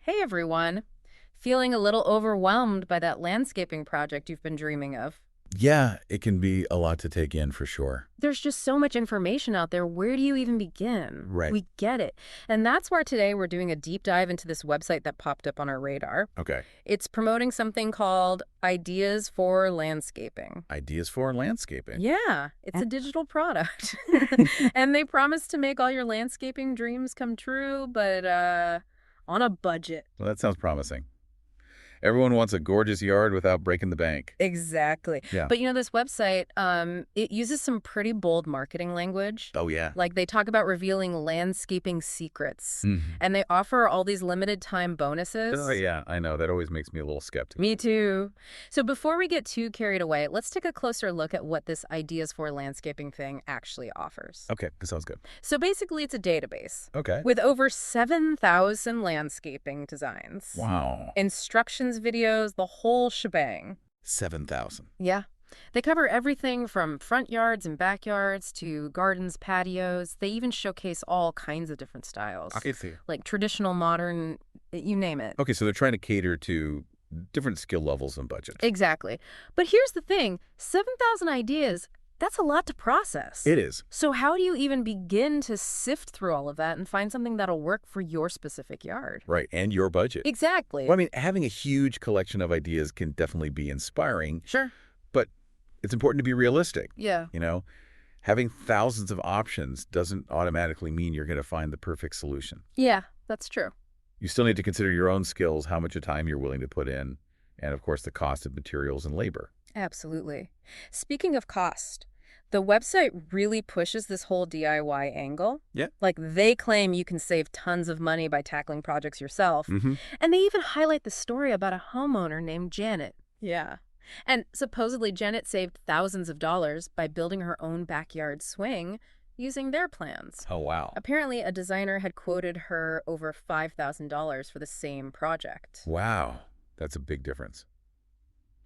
Hey everyone. Feeling a little overwhelmed by that landscaping project you've been dreaming of? Yeah, it can be a lot to take in for sure. There's just so much information out there. Where do you even begin? Right. We get it. And that's where today we're doing a deep dive into this website that popped up on our radar. Okay. It's promoting something called Ideas for Landscaping. Ideas for landscaping. Yeah, it's a digital product. And they promise to make all your landscaping dreams come true, but on a budget. Well, that sounds promising. Everyone wants a gorgeous yard without breaking the bank. Exactly. Yeah. But this website, it uses some pretty bold marketing language. Oh, yeah. Like they talk about revealing landscaping secrets, Mhm. and they offer all these limited time bonuses. Oh, yeah, I know. That always makes me a little skeptical. Me too. So before we get too carried away, let's take a closer look at what this Ideas for Landscaping thing actually offers. Okay, that sounds good. So basically, it's a database Okay. with over 7,000 landscaping designs, Wow. instructions, videos, the whole shebang. 7,000. Yeah. They cover everything from front yards and backyards to gardens, patios. They even showcase all kinds of different styles. I see. Like traditional, modern, you name it. Okay, so they're trying to cater to different skill levels and budgets. Exactly. But here's the thing, 7,000 ideas, that's a lot to process. It is. So how do you even begin to sift through all of that and find something that'll work for your specific yard? Right, and your budget. Exactly. Well, I mean, having a huge collection of ideas can definitely be inspiring, Sure. but it's important to be realistic. Yeah. Having thousands of options doesn't automatically mean you're going to find the perfect solution. Yeah, that's true. You still need to consider your own skills, how much of time you're willing to put in, and of course the cost of materials and labor. Absolutely. Speaking of cost, the website really pushes this whole DIY angle. Yeah. Like they claim you can save tons of money by tackling projects yourself. Mm-hmm. And they even highlight the story about a homeowner named Janet. Yeah. And supposedly Janet saved thousands of dollars by building her own backyard swing using their plans. Oh, wow. Apparently, a designer had quoted her over $5,000 for the same project. Wow. That's a big difference.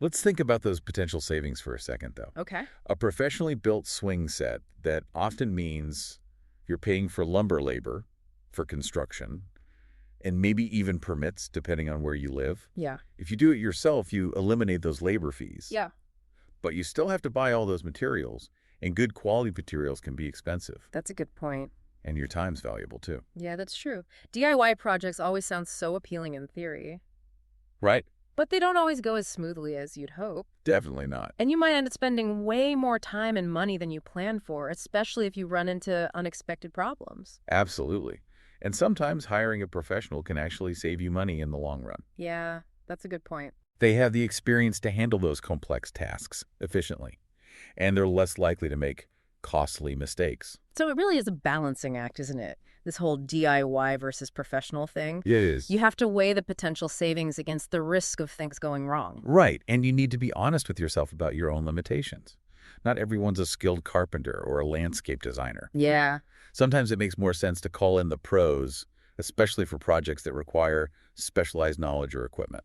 Let's think about those potential savings for a second, though. Okay. A professionally built swing set that often means you're paying for lumber labor, for construction, and maybe even permits, depending on where you live. Yeah. If you do it yourself, you eliminate those labor fees. Yeah. But you still have to buy all those materials, and good quality materials can be expensive. That's a good point. And your time's valuable, too. Yeah, that's true. DIY projects always sound so appealing in theory, Right? but they don't always go as smoothly as you'd hope. Definitely not. And you might end up spending way more time and money than you planned for, especially if you run into unexpected problems. Absolutely. And sometimes hiring a professional can actually save you money in the long run. Yeah, that's a good point. They have the experience to handle those complex tasks efficiently, and they're less likely to make costly mistakes. So it really is a balancing act, isn't it? This whole DIY versus professional thing. It is. You have to weigh the potential savings against the risk of things going wrong. Right, and you need to be honest with yourself about your own limitations. Not everyone's a skilled carpenter or a landscape designer. Yeah. Sometimes it makes more sense to call in the pros, especially for projects that require specialized knowledge or equipment.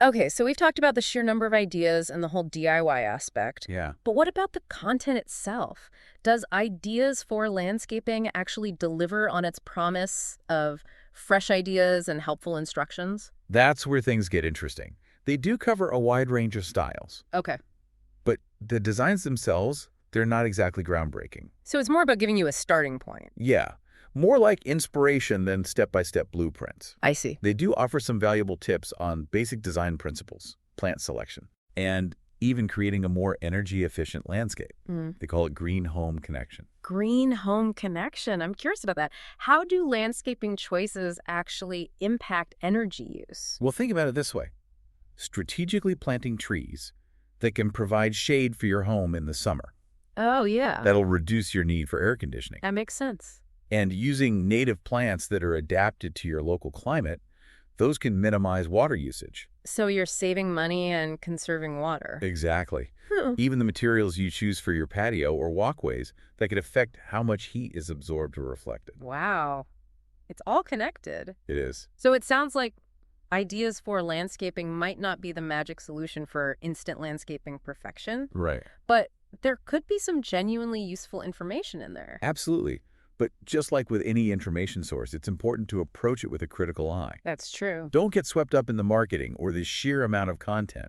Okay, so we've talked about the sheer number of ideas and the whole DIY aspect. Yeah. But what about the content itself? Does Ideas for Landscaping actually deliver on its promise of fresh ideas and helpful instructions? That's where things get interesting. They do cover a wide range of styles, Okay. but the designs themselves, they're not exactly groundbreaking. So it's more about giving you a starting point. Yeah, more like inspiration than step-by-step blueprints. I see. They do offer some valuable tips on basic design principles, plant selection, and even creating a more energy-efficient landscape. They call it Green Home Connection. Green home connection. I'm curious about that. How do landscaping choices actually impact energy use? Well, think about it this way. Strategically planting trees that can provide shade for your home in the summer. Oh, yeah. That'll reduce your need for air conditioning. That makes sense. And using native plants that are adapted to your local climate, those can minimize water usage. So you're saving money and conserving water. Exactly. Even the materials you choose for your patio or walkways, that could affect how much heat is absorbed or reflected. Wow. It's all connected. It is. So it sounds like Ideas for Landscaping might not be the magic solution for instant landscaping perfection, Right. but there could be some genuinely useful information in there. Absolutely. But just like with any information source, it's important to approach it with a critical eye. That's true. Don't get swept up in the marketing or the sheer amount of content.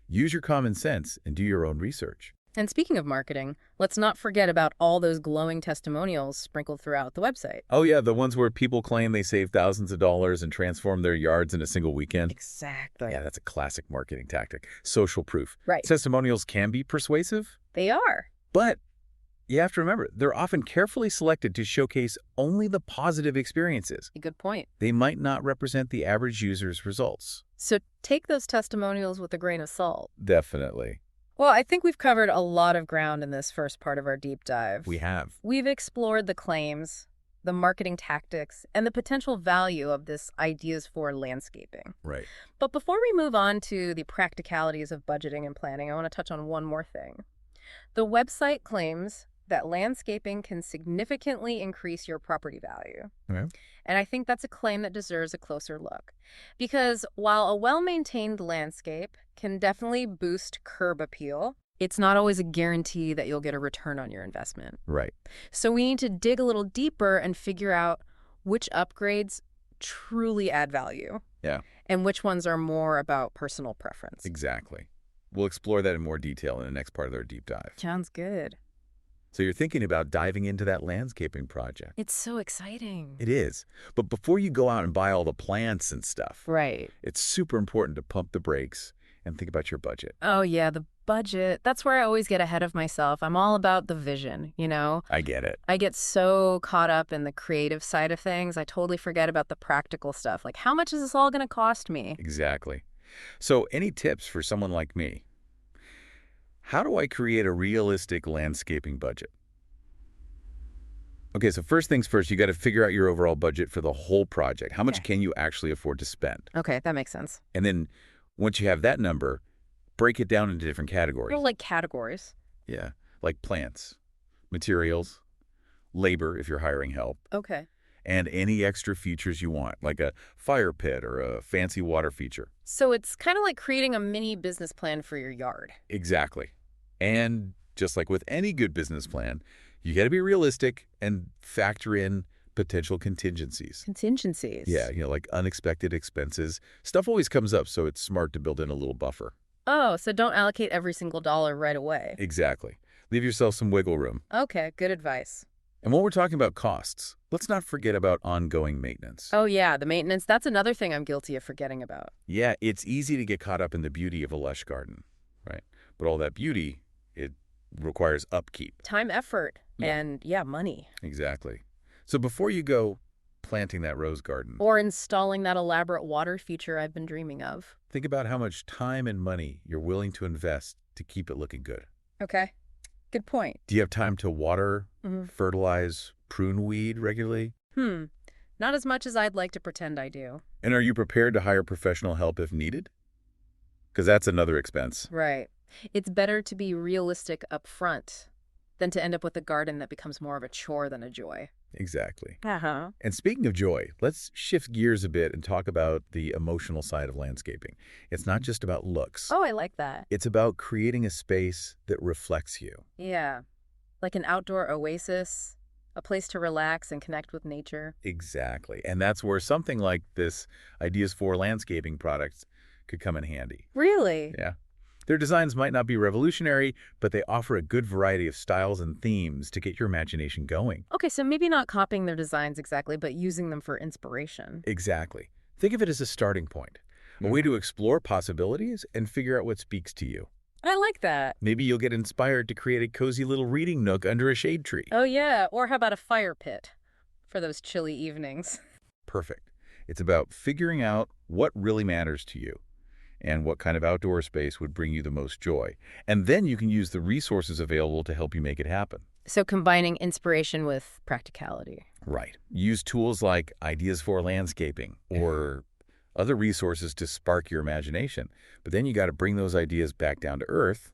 Use your common sense and do your own research. And speaking of marketing, let's not forget about all those glowing testimonials sprinkled throughout the website. Oh yeah, the ones where people claim they saved thousands of dollars and transformed their yards in a single weekend. Exactly. Yeah, that's a classic marketing tactic. Social proof. Right. Testimonials can be persuasive, They are. but you have to remember, they're often carefully selected to showcase only the positive experiences. A good point. They might not represent the average user's results. So take those testimonials with a grain of salt. Definitely. Well, I think we've covered a lot of ground in this first part of our deep dive. We have. We've explored the claims, the marketing tactics, and the potential value of this ideas for landscaping. Right. But before we move on to the practicalities of budgeting and planning, I want to touch on one more thing. The website claims that landscaping can significantly increase your property value. Okay. And I think that's a claim that deserves a closer look. Because while a well-maintained landscape can definitely boost curb appeal, it's not always a guarantee that you'll get a return on your investment. Right. So we need to dig a little deeper and figure out which upgrades truly add value. Yeah. And which ones are more about personal preference. Exactly. We'll explore that in more detail in the next part of our deep dive. Sounds good. So you're thinking about diving into that landscaping project. It's so exciting. It is. But before you go out and buy all the plants and stuff, Right. it's super important to pump the brakes and think about your budget. Oh, yeah, the budget. That's where I always get ahead of myself. I'm all about the vision, you know? I get it. I get so caught up in the creative side of things, I totally forget about the practical stuff. Like, how much is this all going to cost me? Exactly. So any tips for someone like me? How do I create a realistic landscaping budget? Okay, so first things first, you got to figure out your overall budget for the whole project. How much Okay. can you actually afford to spend? Okay, that makes sense. And then once you have that number, break it down into different categories. Well, like categories. Yeah, like plants, materials, labor if you're hiring help, Okay. and any extra features you want, like a fire pit or a fancy water feature. So it's kind of like creating a mini business plan for your yard. Exactly. And just like with any good business plan, you got to be realistic and factor in potential contingencies. Contingencies. Yeah, like unexpected expenses. Stuff always comes up, so it's smart to build in a little buffer. Oh, so don't allocate every single dollar right away. Exactly. Leave yourself some wiggle room. Okay, good advice. And when we're talking about costs, let's not forget about ongoing maintenance. Oh, yeah, the maintenance. That's another thing I'm guilty of forgetting about. Yeah, it's easy to get caught up in the beauty of a lush garden, right? But all that beauty, it requires upkeep. Time, effort, Yeah. and, yeah, money. Exactly. So before you go planting that rose garden, Or installing that elaborate water feature I've been dreaming of. think about how much time and money you're willing to invest to keep it looking good. Okay, good point. Do you have time to water, Mhm. fertilize, prune weed regularly? Not as much as I'd like to pretend I do. And are you prepared to hire professional help if needed? Because that's another expense. Right. It's better to be realistic up front than to end up with a garden that becomes more of a chore than a joy. Exactly. Uh-huh. And speaking of joy, let's shift gears a bit and talk about the emotional side of landscaping. It's not just about looks. Oh, I like that. It's about creating a space that reflects you. Yeah. Like an outdoor oasis, a place to relax and connect with nature. Exactly. And that's where something like this Ideas for Landscaping products could come in handy. Really? Yeah. Their designs might not be revolutionary, but they offer a good variety of styles and themes to get your imagination going. Okay, so maybe not copying their designs exactly, but using them for inspiration. Exactly. Think of it as a starting point, a way to explore possibilities and figure out what speaks to you. I like that. Maybe you'll get inspired to create a cozy little reading nook under a shade tree. Oh, yeah. Or how about a fire pit for those chilly evenings? Perfect. It's about figuring out what really matters to you and what kind of outdoor space would bring you the most joy. And then you can use the resources available to help you make it happen. So combining inspiration with practicality. Right. Use tools like Ideas for Landscaping or other resources to spark your imagination. But then you got to bring those ideas back down to earth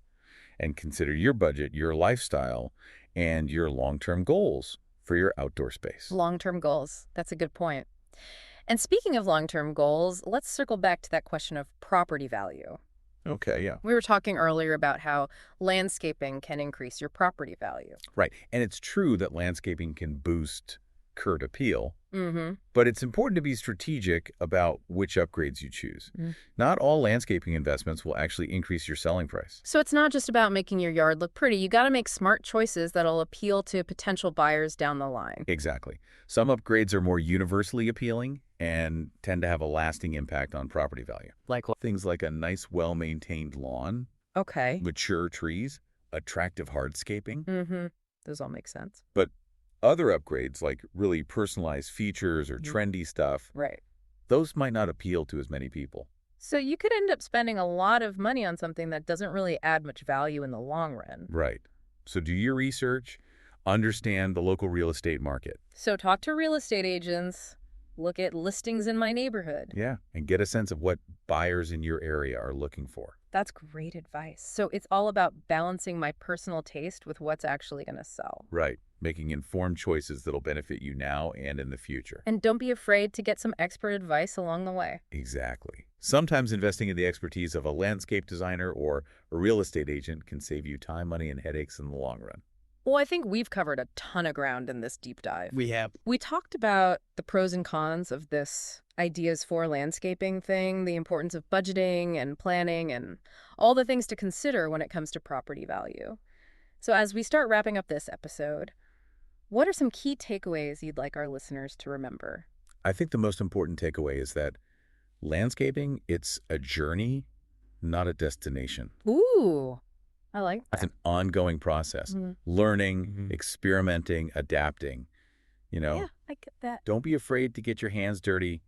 and consider your budget, your lifestyle, and your long-term goals for your outdoor space. Long-term goals. That's a good point. And speaking of long-term goals, let's circle back to that question of property value. Okay, yeah. We were talking earlier about how landscaping can increase your property value. Right. And it's true that landscaping can boost curb appeal, Mm-hmm. but it's important to be strategic about which upgrades you choose. Not all landscaping investments will actually increase your selling price. So it's not just about making your yard look pretty. You got to make smart choices that'll appeal to potential buyers down the line. Exactly. Some upgrades are more universally appealing and tend to have a lasting impact on property value. Like what? Things like a nice, well-maintained lawn, Okay. mature trees, attractive hardscaping. Mm-hmm. Those all make sense. But other upgrades, like really personalized features or Mhm. trendy stuff, Right. those might not appeal to as many people. So you could end up spending a lot of money on something that doesn't really add much value in the long run. Right. So do your research, understand the local real estate market. So talk to real estate agents, look at listings in my neighborhood. Yeah. And get a sense of what buyers in your area are looking for. That's great advice. So it's all about balancing my personal taste with what's actually going to sell. Right. Making informed choices that'll benefit you now and in the future. And don't be afraid to get some expert advice along the way. Exactly. Sometimes investing in the expertise of a landscape designer or a real estate agent can save you time, money, and headaches in the long run. Well, I think we've covered a ton of ground in this deep dive. We have. We talked about the pros and cons of this ideas for landscaping thing, the importance of budgeting and planning, and all the things to consider when it comes to property value. So as we start wrapping up this episode, what are some key takeaways you'd like our listeners to remember? I think the most important takeaway is that landscaping, it's a journey, not a destination. Ooh, I like It's that. an ongoing process. Mhm. Learning, experimenting, adapting. Yeah, I get that. Don't be afraid to get your hands dirty,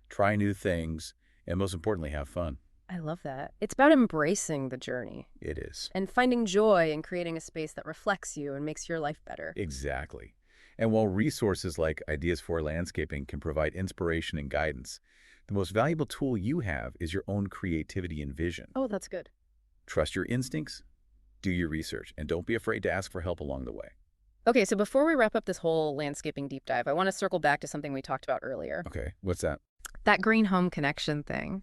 try new things, and most importantly, have fun. I love that. It's about embracing the journey It is. and finding joy in creating a space that reflects you and makes your life better. Exactly. And while resources like Ideas for Landscaping can provide inspiration and guidance, the most valuable tool you have is your own creativity and vision. Oh, that's good. Trust your instincts, do your research, and don't be afraid to ask for help along the way. Okay, so before we wrap up this whole landscaping deep dive, I want to circle back to something we talked about earlier. Okay, what's that? That green home connection thing.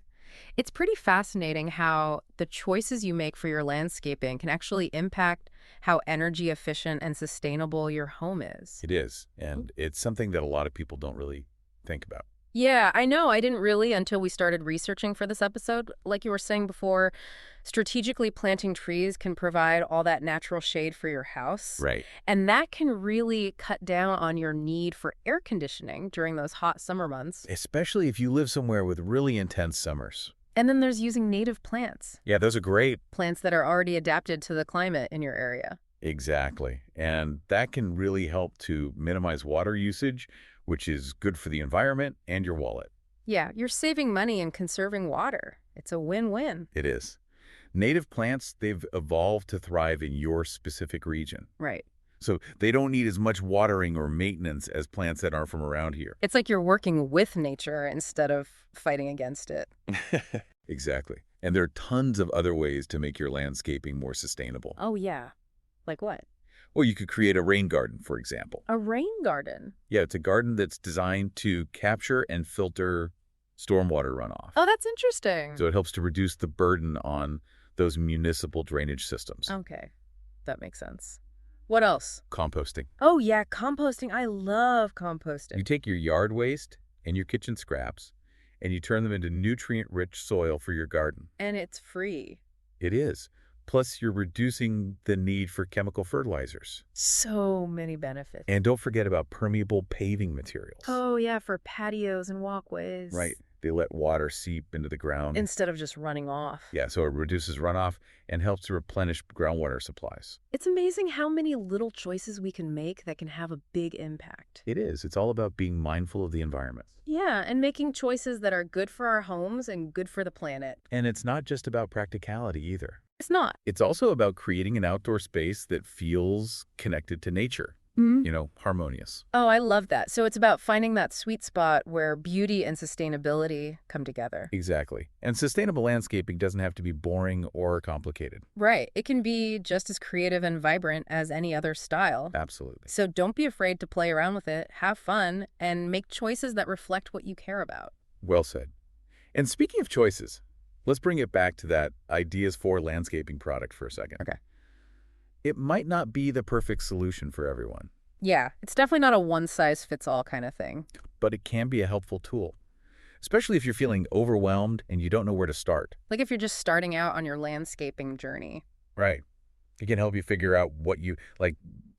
It's pretty fascinating how the choices you make for your landscaping can actually impact how energy efficient and sustainable your home is. It is, and it's something that a lot of people don't really think about. Yeah, I know. I didn't really until we started researching for this episode. Like you were saying before, strategically planting trees can provide all that natural shade for your house. Right. And that can really cut down on your need for air conditioning during those hot summer months. Especially if you live somewhere with really intense summers. And then there's using native plants, Yeah, those are great. plants that are already adapted to the climate in your area. Exactly. And that can really help to minimize water usage, which is good for the environment and your wallet. Yeah, you're saving money and conserving water. It's a win-win. It is. Native plants, they've evolved to thrive in your specific region. Right. So they don't need as much watering or maintenance as plants that aren't from around here. It's like you're working with nature instead of fighting against it. Exactly. And there are tons of other ways to make your landscaping more sustainable. Oh, yeah. Like what? Well, you could create a rain garden, for example. A rain garden. Yeah, it's a garden that's designed to capture and filter stormwater runoff. Oh, that's interesting. So it helps to reduce the burden on those municipal drainage systems. Okay, that makes sense. What else? Composting. Oh, yeah, composting. I love You composting. take your yard waste and your kitchen scraps, and you turn them into nutrient-rich soil for your garden. And it's free. It is. Plus, you're reducing the need for chemical fertilizers. So many benefits. And don't forget about permeable paving materials. Oh, yeah, for patios and walkways. Right. They let water seep into the ground. Instead of just running off. Yeah, so it reduces runoff and helps to replenish groundwater supplies. It's amazing how many little choices we can make that can have a big impact. It is. It's all about being mindful of the environment. Yeah, and making choices that are good for our homes and good for the planet. And it's not just about practicality either. It's not. It's also about creating an outdoor space that feels connected to nature. Harmonious. Oh, I love that. So it's about finding that sweet spot where beauty and sustainability come together. Exactly. And sustainable landscaping doesn't have to be boring or complicated. Right. It can be just as creative and vibrant as any other style. Absolutely. So don't be afraid to play around with it, have fun, and make choices that reflect what you care about. Well said. And speaking of choices, Let's bring it back to that ideas for landscaping product for a second. Okay. It might not be the perfect solution for everyone, Yeah, it's definitely not a one-size-fits-all kind of thing. but it can be a helpful tool, especially if you're feeling overwhelmed and you don't know where to start. Like if you're just starting out on your landscaping journey. Right. It can help you figure out what you like,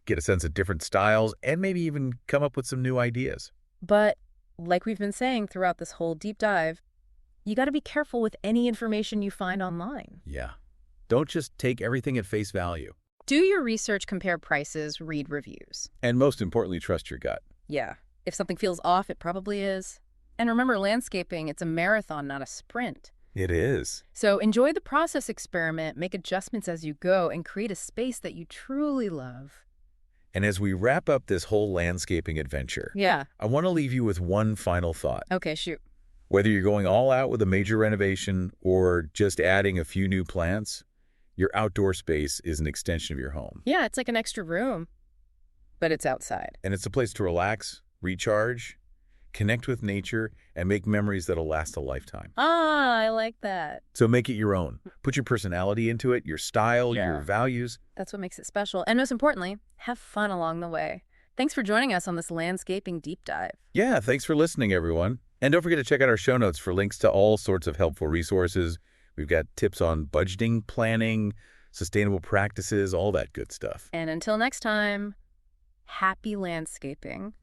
get a sense of different styles, and maybe even come up with some new ideas. But like we've been saying throughout this whole deep dive, you got to be careful with any information you find online. Yeah. Don't just take everything at face value. Do your research, compare prices, read reviews. And most importantly, trust your gut. Yeah, if something feels off, it probably is. And remember, landscaping, it's a marathon, not a sprint. It is. So enjoy the process, experiment, make adjustments as you go, and create a space that you truly love. And as we wrap up this whole landscaping adventure, Yeah. I want to leave you with one final thought. Okay, shoot. Whether you're going all out with a major renovation or just adding a few new plants, your outdoor space is an extension of your home. Yeah, it's like an extra room, but it's outside. And it's a place to relax, recharge, connect with nature, and make memories that'll last a lifetime. Ah, I like that. So make it your own. Put your personality into it, your style, Yeah. your values. That's what makes it special. And most importantly, have fun along the way. Thanks for joining us on this landscaping deep dive. Yeah, thanks for listening, everyone. And don't forget to check out our show notes for links to all sorts of helpful resources. We've got tips on budgeting, planning, sustainable practices, all that good stuff. And until next time, happy landscaping.